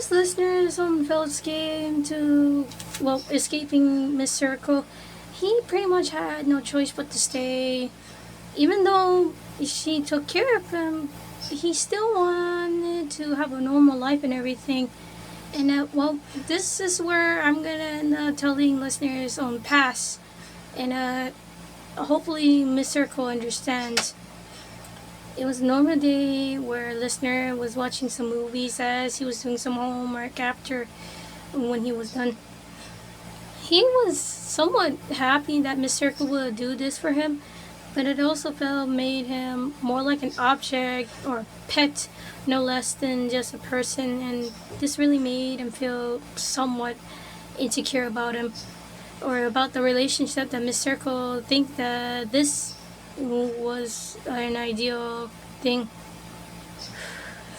this listener's felt escape to, well, escaping Miss Circle, he pretty much had no choice but to stay. Even though she took care of him, he still wanted to have a normal life and everything. And well, this is where I'm gonna end up telling listeners on pass, and hopefully Miss Circle understands. It was a normal day where listener was watching some movies as he was doing some homework after when he was done. He was somewhat happy that Miss Circle would do this for him, but it also felt made him more like an object or a pet, no less than just a person, and this really made him feel somewhat insecure about him or about the relationship that Miss Circle think that this was an ideal thing.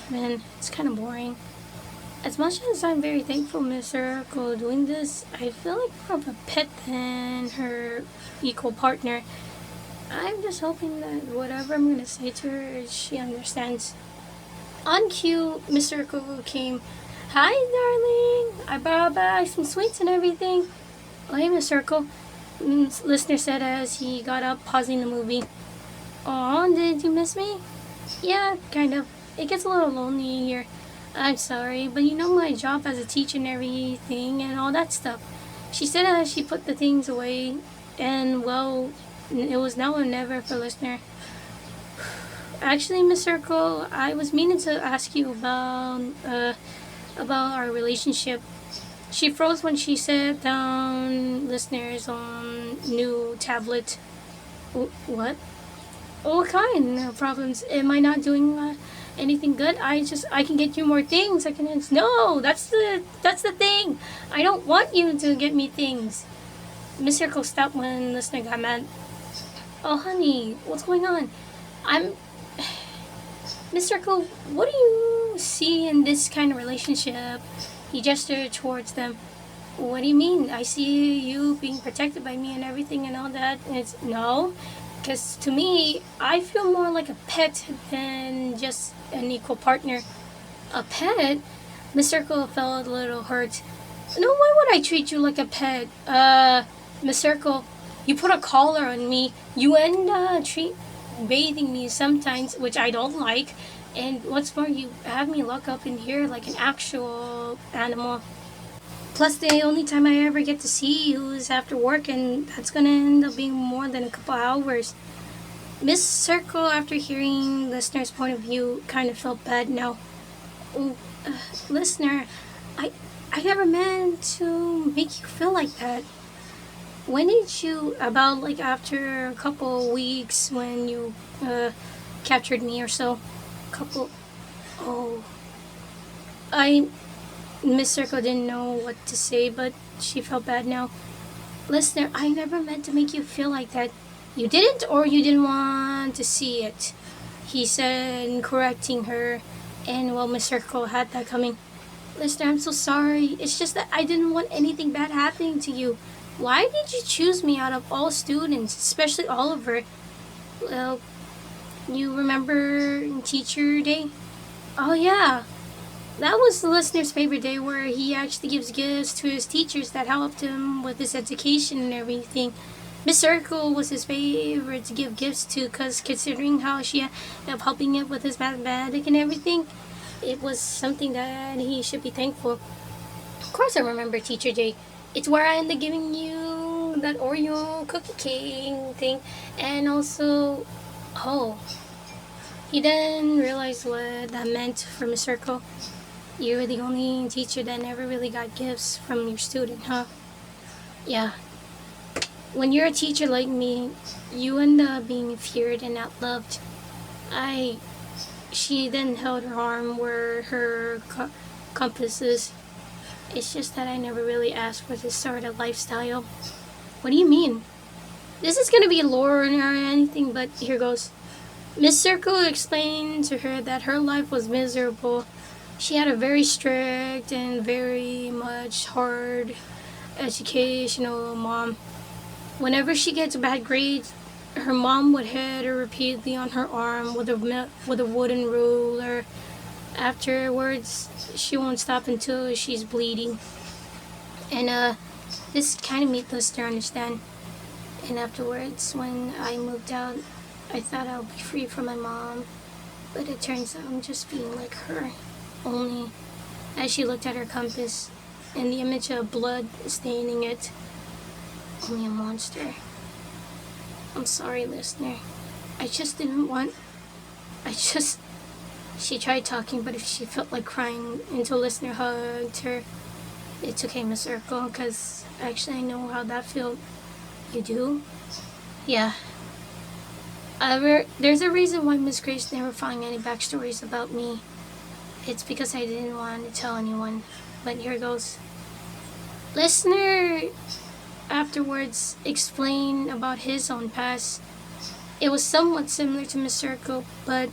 Man, it's kind of boring. As much as I'm very thankful Miss Circle doing this, I feel like more of a pet than her equal partner. I'm just hoping that whatever I'm gonna say to her, she understands. On cue, Miss Circle came. Hi, darling. I brought back some sweets and everything. Oh, hey, Miss Circle. Listener said as he got up, pausing the movie. Aw, did you miss me? Yeah, kind of. It gets a little lonely here. I'm sorry, but you know my job as a teacher and everything and all that stuff. She said as she put the things away, and well, it was now or never for listener. Actually, Miss Circle, I was meaning to ask you about our relationship. She froze when she sat down listeners on new tablet. What? Oh, what kind of problems? Am I not doing anything good? I can get you more things. I can. No, that's the thing. I don't want you to get me things. Miss Circle stopped when listener got mad. Oh, honey, what's going on? I'm. Miss Circle, what do you see in this kind of relationship? He gestured towards them. What do you mean? I see you being protected by me and everything and all that. And it's no, because to me, I feel more like a pet than just an equal partner. A pet? Miss Circle felt a little hurt. No, why would I treat you like a pet? Miss Circle, you put a collar on me. You treat bathing me sometimes, which I don't like. And what's more, you have me locked up in here like an actual animal. Plus, the only time I ever get to see you is after work, and that's gonna end up being more than a couple hours. Miss Circle, after hearing listener's point of view, kind of felt bad now. Oh, listener, I, I never meant to make you feel like that. When did you, about like after a couple weeks when you captured me or so? Couple, oh, I, Miss Circle didn't know what to say, but she felt bad now. Listener, I never meant to make you feel like that. You didn't, or you didn't want to see it, he said, correcting her. And well, Miss Circle had that coming. Listener, I'm so sorry. It's just that I didn't want anything bad happening to you. Why did you choose me out of all students, especially Oliver? Well, you remember Teacher Day? Oh, yeah. That was the listener's favorite day where he actually gives gifts to his teachers that helped him with his education and everything. Miss Circle was his favorite to give gifts to because considering how she ended up helping him with his mathematics and everything, it was something that he should be thankful. Of course I remember Teacher Day. It's where I ended up giving you that Oreo cookie cake thing. And also, oh, he didn't realize what that meant for Miss Circle. You were the only teacher that never really got gifts from your student, huh? Yeah. When you're a teacher like me, you end up being feared and not loved. She then held her arm where her compass is. It's just that I never really asked for this sort of lifestyle. What do you mean? This is gonna be lore or anything, but here goes. Miss Circle explained to her that her life was miserable. She had a very strict and very much hard educational mom. Whenever she gets bad grades, her mom would hit her repeatedly on her arm with a wooden ruler. Afterwards, she won't stop until she's bleeding. And this kind of made listener understand. And afterwards, when I moved out, I thought I'll be free from my mom. But it turns out I'm just being like her. Only as she looked at her compass and the image of blood staining it, only a monster. I'm sorry, listener. I just didn't want... She tried talking, but if she felt like crying until listener hugged her. It's okay, Miss Urkel, because actually I know how that felt. You do? Yeah. There's a reason why Miss Grace never found any backstories about me. It's because I didn't want to tell anyone. But here goes. Listener afterwards explained about his own past. It was somewhat similar to Miss Circle, but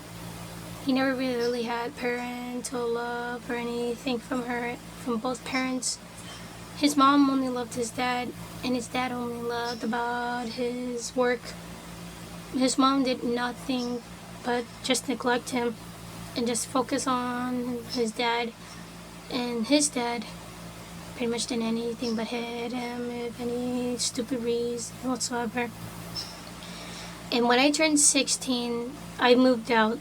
he never really had parental love or anything from both parents. His mom only loved his dad, and his dad only loved about his work. His mom did nothing but just neglect him and just focus on his dad. And his dad pretty much didn't anything but hit him with any stupid reason whatsoever. And when I turned 16, I moved out,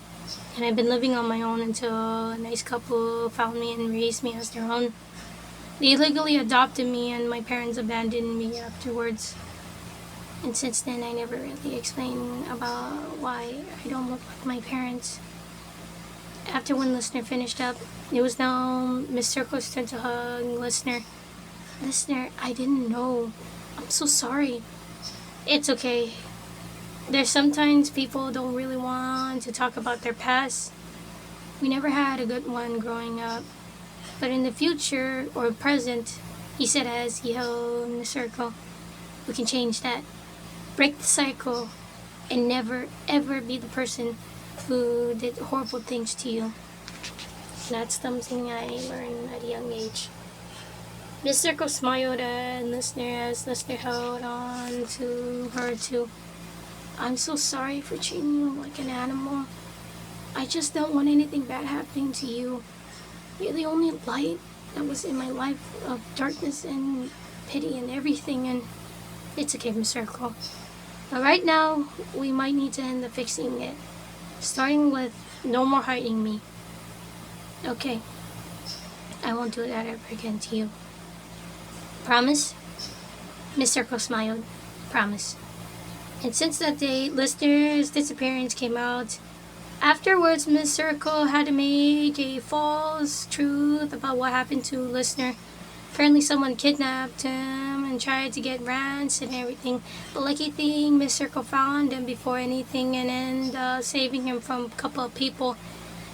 and I've been living on my own until a nice couple found me and raised me as their own. They illegally adopted me, and my parents abandoned me afterwards. And since then, I never really explained about why I don't look like my parents. After one listener finished up, it was now Miss Circle's turn to hug listener. Listener, I didn't know. I'm so sorry. It's okay. There's sometimes people don't really want to talk about their past. We never had a good one growing up. But in the future, or present, he said as he held in the circle, we can change that. Break the cycle and never ever be the person who did horrible things to you. That's something I learned at a young age. Miss Circle smiled at listener as listener held on to her too. I'm so sorry for treating you like an animal. I just don't want anything bad happening to you. You're the only light that was in my life of darkness and pity and everything, and it's okay, Miss Circle. But right now, we might need to end the fixing it. Starting with no more hiding me. Okay. I won't do that ever again to you. Promise? Miss Circle smiled. Promise. And since that day, listener's disappearance came out. Afterwards, Miss Circle had to make a false truth about what happened to listener. Apparently someone kidnapped him and tried to get rents and everything. But lucky thing, Miss Circle found him before anything and ended up saving him from a couple of people.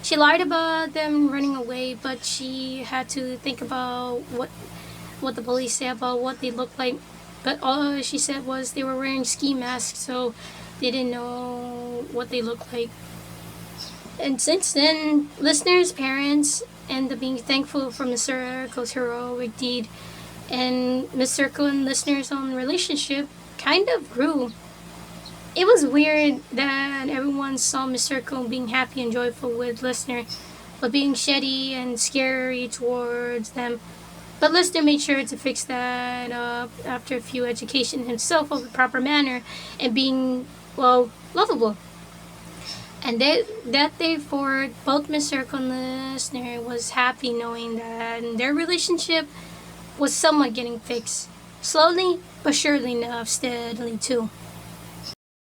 She lied about them running away, but she had to think about what the police said about what they looked like. But all she said was they were wearing ski masks, so they didn't know what they looked like. And since then, listeners' parents end up being thankful for Miss Circle's heroic deed. And Miss Circle and listeners' own relationship kind of grew. It was weird that everyone saw Miss Circle being happy and joyful with listener, but being shady and scary towards them. But Lister made sure to fix that up after a few education himself of the proper manner and being, well, lovable. And that day forward, both Miss Circle and Listener was happy knowing that their relationship was somewhat getting fixed. Slowly, but surely enough, steadily too.